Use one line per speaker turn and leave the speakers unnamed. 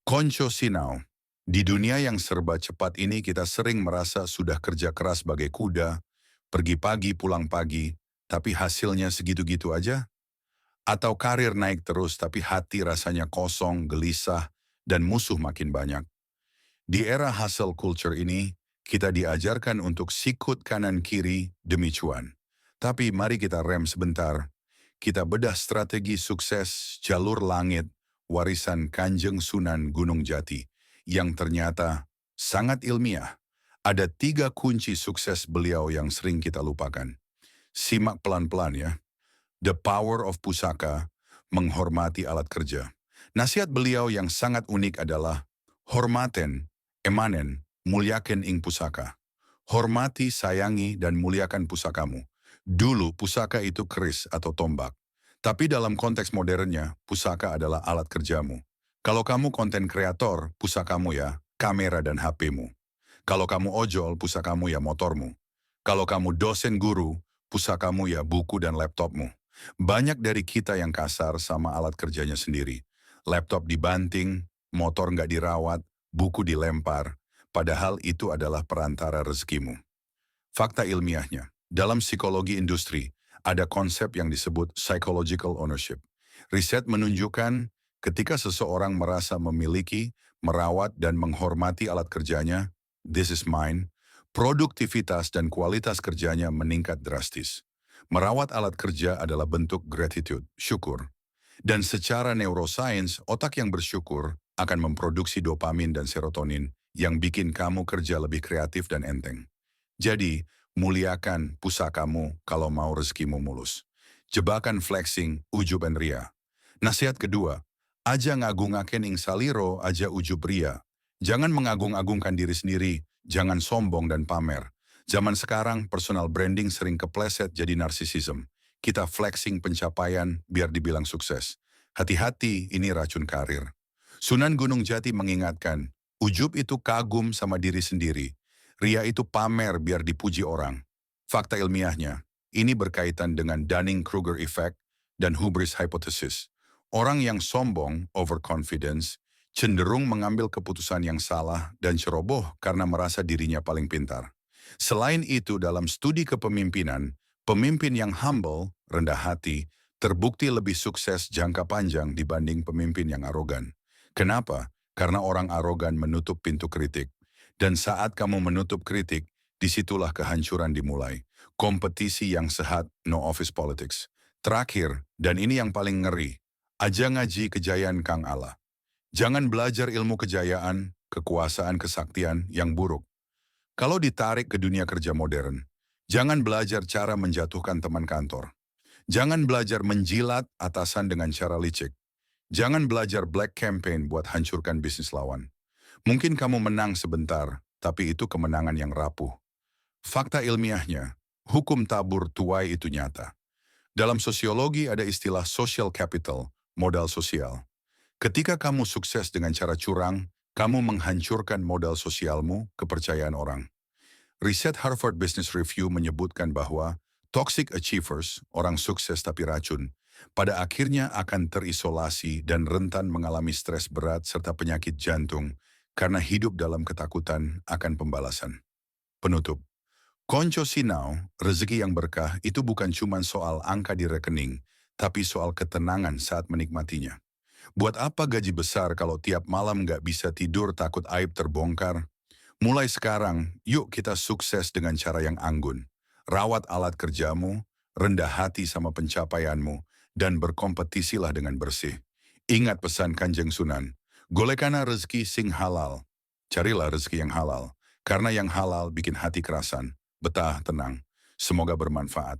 Konco Sinau. Di dunia yang serba cepat ini kita sering merasa sudah kerja keras bagai kuda, pergi pagi pulang pagi, tapi hasilnya segitu-gitu aja? Atau karir naik terus tapi hati rasanya kosong, gelisah, dan musuh makin banyak? Di era hustle culture ini, kita diajarkan untuk sikut kanan kiri demi cuan. Tapi mari kita rem sebentar. Kita bedah strategi sukses jalur langit warisan Kanjeng Sunan Gunung Jati yang ternyata sangat ilmiah. Ada 3 kunci sukses beliau yang sering kita lupakan. Simak pelan-pelan ya. The Power of Pusaka, menghormati alat kerja. Nasihat beliau yang sangat unik adalah hormaten, emanen, mulyaken ing pusaka. Hormati, sayangi, dan muliakan pusakamu. Dulu pusaka itu keris atau tombak. Tapi dalam konteks modernnya, pusaka adalah alat kerjamu. Kalau kamu konten kreator, pusakamu ya, kamera dan HP-mu. Kalau kamu ojol, pusakamu ya motormu. Kalau kamu dosen guru, pusakamu ya buku dan laptopmu. Banyak dari kita yang kasar sama alat kerjanya sendiri. Laptop dibanting, motor nggak dirawat, buku dilempar. Padahal itu adalah perantara rezekimu. Fakta ilmiahnya, dalam psikologi industri, ada konsep yang disebut psychological ownership. Riset menunjukkan ketika seseorang merasa memiliki, merawat, dan menghormati alat kerjanya, this is mine, produktivitas dan kualitas kerjanya meningkat drastis. Merawat alat kerja adalah bentuk gratitude, syukur. Dan secara neuroscience, otak yang bersyukur akan memproduksi dopamin dan serotonin yang bikin kamu kerja lebih kreatif dan enteng. Jadi, muliakan pusakamu kalau mau rezekimu mulus. Jebakan flexing, ujub dan ria. Nasihat kedua, aja ngagungaken ing saliro, aja ujub ria. Jangan mengagung-agungkan diri sendiri, jangan sombong dan pamer. Zaman sekarang, personal branding sering kepleset jadi narsisism. Kita flexing pencapaian biar dibilang sukses. Hati-hati, ini racun karir. Sunan Gunung Jati mengingatkan, ujub itu kagum sama diri sendiri. Ria itu pamer biar dipuji orang. Fakta ilmiahnya, ini berkaitan dengan Dunning-Kruger effect dan hubris hypothesis. Orang yang sombong, overconfidence, cenderung mengambil keputusan yang salah dan ceroboh karena merasa dirinya paling pintar. Selain itu, dalam studi kepemimpinan, pemimpin yang humble, rendah hati, terbukti lebih sukses jangka panjang dibanding pemimpin yang arogan. Kenapa? Karena orang arogan menutup pintu kritik. Dan saat kamu menutup kritik, disitulah kehancuran dimulai. Kompetisi yang sehat, no office politics. Terakhir, dan ini yang paling ngeri, aja ngaji kejayaan Kang Allah. Jangan belajar ilmu kejayaan, kekuasaan, kesaktian yang buruk. Kalau ditarik ke dunia kerja modern, jangan belajar cara menjatuhkan teman kantor. Jangan belajar menjilat atasan dengan cara licik. Jangan belajar black campaign buat hancurkan bisnis lawan. Mungkin kamu menang sebentar, tapi itu kemenangan yang rapuh. Fakta ilmiahnya, hukum tabur tuai itu nyata. Dalam sosiologi ada istilah social capital, modal sosial. Ketika kamu sukses dengan cara curang, kamu menghancurkan modal sosialmu, kepercayaan orang. Riset Harvard Business Review menyebutkan bahwa toxic achievers, orang sukses tapi racun, pada akhirnya akan terisolasi dan rentan mengalami stres berat serta penyakit jantung karena hidup dalam ketakutan akan pembalasan. Penutup, Konco Sinau, rezeki yang berkah itu bukan cuma soal angka di rekening, tapi soal ketenangan saat menikmatinya. Buat apa gaji besar kalau tiap malam nggak bisa tidur takut aib terbongkar? Mulai sekarang, yuk kita sukses dengan cara yang anggun. Rawat alat kerjamu, rendah hati sama pencapaianmu, dan berkompetisilah dengan bersih. Ingat pesan Kanjeng Sunan, golekana rezeki sing halal. Carilah rezeki yang halal, karena yang halal bikin hati kerasan, betah, tenang. Semoga bermanfaat.